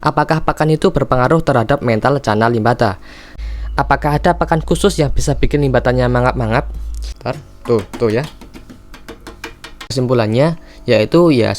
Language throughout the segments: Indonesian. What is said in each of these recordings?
Apakah pakan itu berpengaruh terhadap mental Channa Limbata? Apakah ada pakan khusus yang bisa bikin limbatannya mangap-mangap? Tuh ya. Kesimpulannya yaitu ya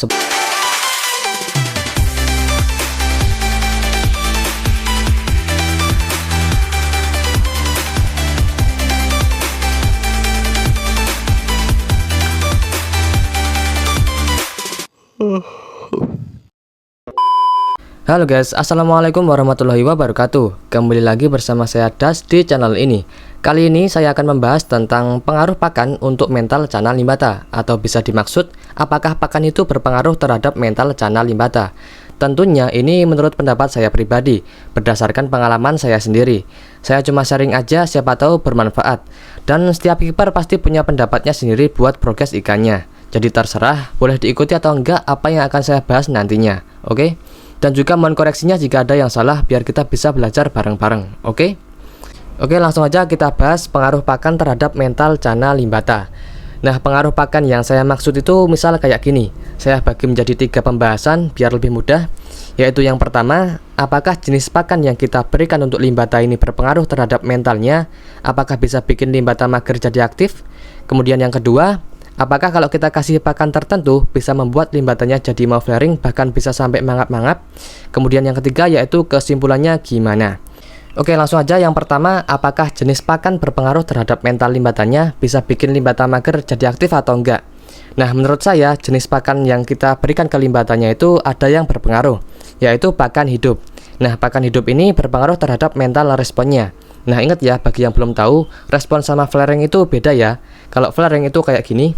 Halo guys, assalamualaikum warahmatullahi wabarakatuh. Kembali lagi bersama saya Das di channel ini. Kali ini saya akan membahas tentang pengaruh pakan untuk mental Channa Limbata, atau bisa dimaksud apakah pakan itu berpengaruh terhadap mental Channa Limbata. Tentunya ini menurut pendapat saya pribadi, berdasarkan pengalaman saya sendiri. Saya cuma sharing aja, siapa tahu bermanfaat. Dan setiap keeper pasti punya pendapatnya sendiri buat progres ikannya. Jadi terserah, boleh diikuti atau enggak apa yang akan saya bahas nantinya, oke? Dan juga mohon koreksinya jika ada yang salah biar kita bisa belajar bareng-bareng, oke? Oke, langsung aja kita bahas pengaruh pakan terhadap mental Channa Limbata. Nah, pengaruh pakan yang saya maksud itu misal kayak gini. Saya bagi menjadi 3 pembahasan biar lebih mudah. Yaitu yang pertama, apakah jenis pakan yang kita berikan untuk limbata ini berpengaruh terhadap mentalnya? Apakah bisa bikin limbata mager jadi aktif? Kemudian yang kedua, apakah kalau kita kasih pakan tertentu bisa membuat limbatannya jadi mau flaring, bahkan bisa sampai mangap-mangap? Kemudian yang ketiga yaitu kesimpulannya gimana? Oke, langsung aja. Yang pertama, apakah jenis pakan berpengaruh terhadap mental limbatannya, bisa bikin limbata mager jadi aktif atau enggak? Nah, menurut saya jenis pakan yang kita berikan ke limbatannya itu ada yang berpengaruh, yaitu pakan hidup. Nah, pakan hidup ini berpengaruh terhadap mental responnya. Nah, ingat ya, bagi yang belum tahu, respon sama flaring itu beda ya. Kalau flaring itu kayak gini,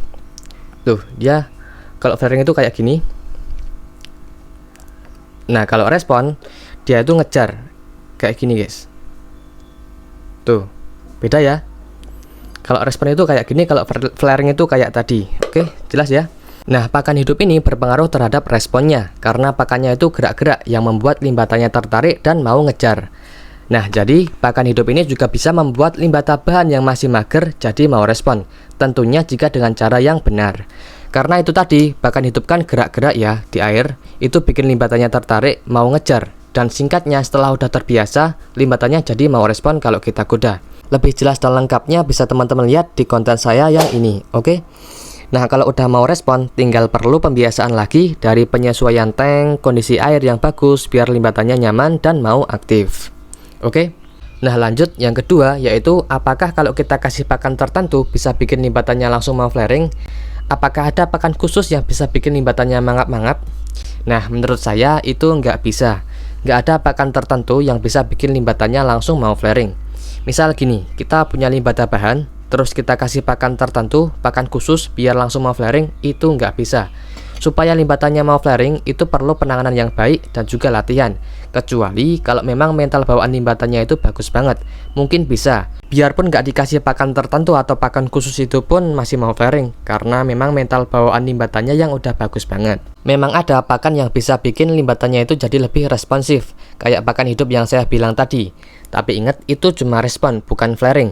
kalau flaring itu kayak gini. Nah, kalau respon, dia itu ngejar kayak gini guys. Tuh, beda ya. Kalau respon itu kayak gini, kalau flaring itu kayak tadi. Oke, jelas ya. Nah, pakan hidup ini berpengaruh terhadap responnya, karena pakannya itu gerak-gerak yang membuat limbatannya tertarik dan mau ngejar. Nah, jadi pakan hidup ini juga bisa membuat limbata bahan yang masih mager jadi mau respon. Tentunya jika dengan cara yang benar. Karena itu tadi, pakan hidup kan gerak-gerak ya di air, itu bikin limbatannya tertarik mau ngejar. Dan singkatnya, setelah udah terbiasa, limbatannya jadi mau respon kalau kita goda. Lebih jelas dan lengkapnya bisa teman-teman lihat di konten saya yang ini, oke? Nah, kalau udah mau respon, tinggal perlu pembiasaan lagi dari penyesuaian tank, kondisi air yang bagus biar limbatannya nyaman dan mau aktif. Oke? Nah, lanjut yang kedua yaitu apakah kalau kita kasih pakan tertentu bisa bikin limbatannya langsung mau flaring? Apakah ada pakan khusus yang bisa bikin limbatannya mangap-mangap? Nah, menurut saya itu nggak bisa. Nggak ada pakan tertentu yang bisa bikin limbatannya langsung mau flaring. Misal gini, kita punya limbata bahan, terus kita kasih pakan tertentu, pakan khusus biar langsung mau flaring, itu nggak bisa. Supaya limbatannya mau flaring, itu perlu penanganan yang baik dan juga latihan. Kecuali kalau memang mental bawaan limbatannya itu bagus banget, mungkin bisa. Biarpun nggak dikasih pakan tertentu atau pakan khusus itu pun masih mau flaring, karena memang mental bawaan limbatannya yang udah bagus banget. Memang ada pakan yang bisa bikin limbatannya itu jadi lebih responsif, kayak pakan hidup yang saya bilang tadi. Tapi ingat, itu cuma respon, bukan flaring.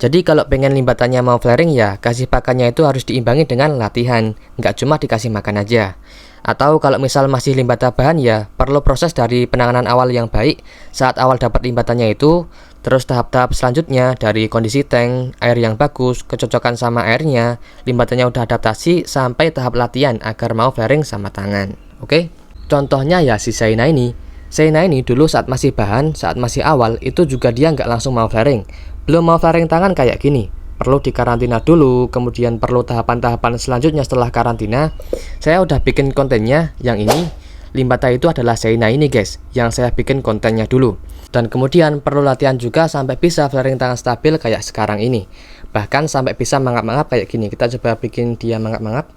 Jadi kalau pengen limbatannya mau flaring ya kasih pakannya itu harus diimbangi dengan latihan, nggak cuma dikasih makan aja. Atau kalau misal masih limbata bahan ya perlu proses dari penanganan awal yang baik saat awal dapat limbatannya itu. Terus tahap-tahap selanjutnya dari kondisi tank, air yang bagus, kecocokan sama airnya, limbatannya udah adaptasi sampai tahap latihan agar mau flaring sama tangan. Oke? Contohnya ya si Shaina ini. Shaina ini dulu saat masih bahan, saat masih awal itu juga dia nggak langsung mau flaring. Belum mau flaring tangan kayak gini. Perlu dikarantina dulu, kemudian perlu tahapan-tahapan selanjutnya setelah karantina. Saya udah bikin kontennya yang ini. Limbata itu adalah Shaina ini guys, yang saya bikin kontennya dulu. Dan kemudian perlu latihan juga sampai bisa flaring tangan stabil kayak sekarang ini. Bahkan sampai bisa mangap-mangap kayak gini. Kita coba bikin dia mangap-mangap.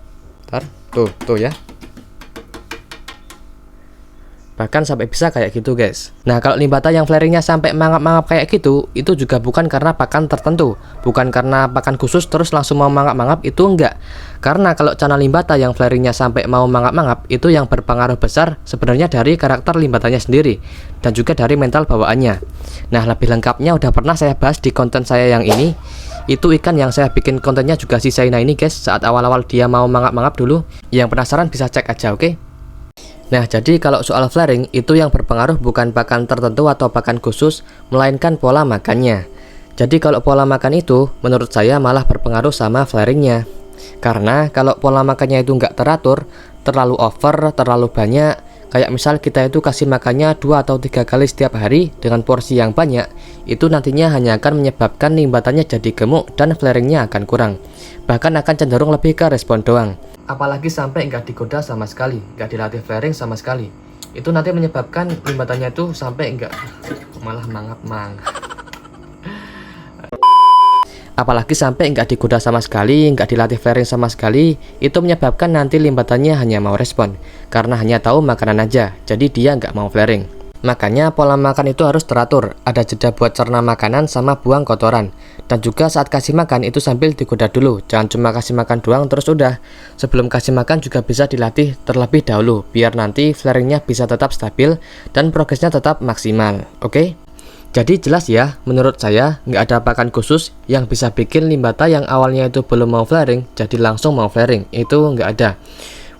Tuh ya. Bahkan sampai bisa kayak gitu guys. Nah, kalau limbata yang flaringnya sampai mangap-mangap kayak gitu, itu juga bukan karena pakan tertentu, bukan karena pakan khusus terus langsung mau mangap-mangap, itu enggak. Karena kalau Channa limbata yang flaringnya sampai mau mangap-mangap, itu yang berpengaruh besar sebenarnya dari karakter limbatanya sendiri dan juga dari mental bawaannya. Nah, lebih lengkapnya udah pernah saya bahas di konten saya yang ini. Itu ikan yang saya bikin kontennya juga si Shaina ini guys, saat awal-awal dia mau mangap-mangap dulu. Yang penasaran bisa cek aja, oke? Nah, jadi kalau soal flaring itu yang berpengaruh bukan pakan tertentu atau pakan khusus, melainkan pola makannya. Jadi kalau pola makan itu menurut saya malah berpengaruh sama flaringnya. Karena kalau pola makannya itu nggak teratur, terlalu over, terlalu banyak, kayak misal kita itu kasih makannya 2 atau 3 kali setiap hari dengan porsi yang banyak, itu nantinya hanya akan menyebabkan limbatannya jadi gemuk dan flaringnya akan kurang. Bahkan akan cenderung lebih ke respon doang. Apalagi sampai nggak digoda sama sekali, nggak dilatih flaring sama sekali. Itu nanti menyebabkan limbatannya itu sampai nggak, malah mangap-mangap. Apalagi sampai nggak digoda sama sekali, nggak dilatih flaring sama sekali, itu menyebabkan nanti limbatannya hanya mau respon, karena hanya tahu makanan aja, jadi dia nggak mau flaring. Makanya pola makan itu harus teratur, ada jeda buat cerna makanan sama buang kotoran. Dan juga saat kasih makan itu sambil digoda dulu, jangan cuma kasih makan doang terus udah. Sebelum kasih makan juga bisa dilatih terlebih dahulu, biar nanti flaringnya bisa tetap stabil dan progresnya tetap maksimal, oke? Jadi jelas ya, menurut saya nggak ada pakan khusus yang bisa bikin limbata yang awalnya itu belum mau flaring jadi langsung mau flaring, itu nggak ada.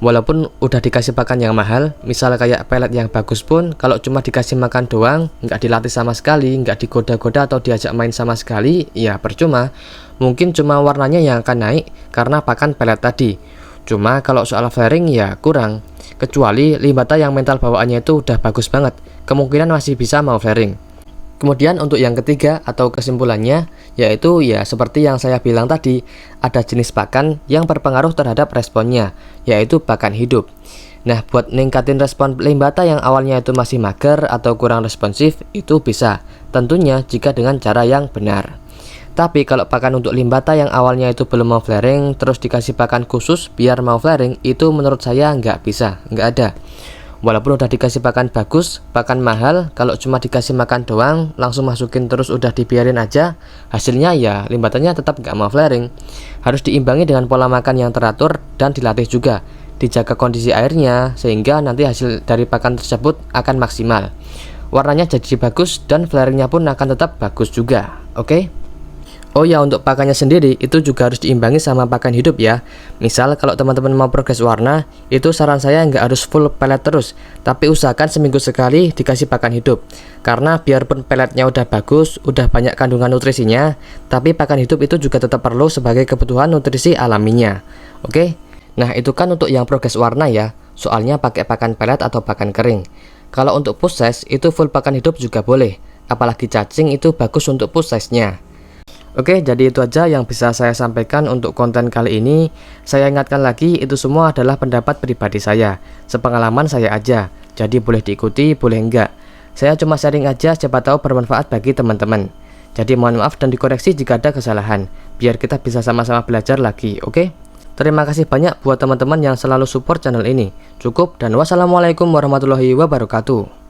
Walaupun udah dikasih pakan yang mahal, misal kayak pelet yang bagus pun, kalau cuma dikasih makan doang, nggak dilatih sama sekali, nggak digoda-goda atau diajak main sama sekali, ya percuma. Mungkin cuma warnanya yang akan naik karena pakan pelet tadi. Cuma kalau soal flaring ya kurang. Kecuali limbata yang mental bawaannya itu udah bagus banget, kemungkinan masih bisa mau flaring. Kemudian untuk yang ketiga atau kesimpulannya, yaitu ya seperti yang saya bilang tadi, ada jenis pakan yang berpengaruh terhadap responnya, yaitu pakan hidup. Nah, buat ningkatin respon limbata yang awalnya itu masih mager atau kurang responsif, itu bisa, tentunya jika dengan cara yang benar. Tapi kalau pakan untuk limbata yang awalnya itu belum mau flaring, terus dikasih pakan khusus biar mau flaring, itu menurut saya nggak bisa, nggak ada. Walaupun udah dikasih pakan bagus, pakan mahal, kalau cuma dikasih makan doang, langsung masukin terus udah dibiarin aja, hasilnya ya limbatannya tetap nggak mau flaring. Harus diimbangi dengan pola makan yang teratur dan dilatih juga, dijaga kondisi airnya, sehingga nanti hasil dari pakan tersebut akan maksimal. Warnanya jadi bagus dan flaringnya pun akan tetap bagus juga, oke? Oh ya, untuk pakannya sendiri itu juga harus diimbangi sama pakan hidup ya. Misal kalau teman-teman mau progres warna, itu saran saya nggak harus full pelet terus, tapi usahakan seminggu sekali dikasih pakan hidup. Karena biarpun peletnya udah bagus, udah banyak kandungan nutrisinya, tapi pakan hidup itu juga tetap perlu sebagai kebutuhan nutrisi alaminya. Oke? Nah, itu kan untuk yang progres warna ya, soalnya pakai pakan pelet atau pakan kering. Kalau untuk push size itu full pakan hidup juga boleh, apalagi cacing itu bagus untuk push size-nya. Oke, jadi itu aja yang bisa saya sampaikan untuk konten kali ini. Saya ingatkan lagi, itu semua adalah pendapat pribadi saya, sepengalaman saya aja, jadi boleh diikuti, boleh enggak. Saya cuma sharing aja, siapa tahu bermanfaat bagi teman-teman. Jadi mohon maaf dan dikoreksi jika ada kesalahan, biar kita bisa sama-sama belajar lagi, oke? Terima kasih banyak buat teman-teman yang selalu support channel ini. Cukup dan wassalamualaikum warahmatullahi wabarakatuh.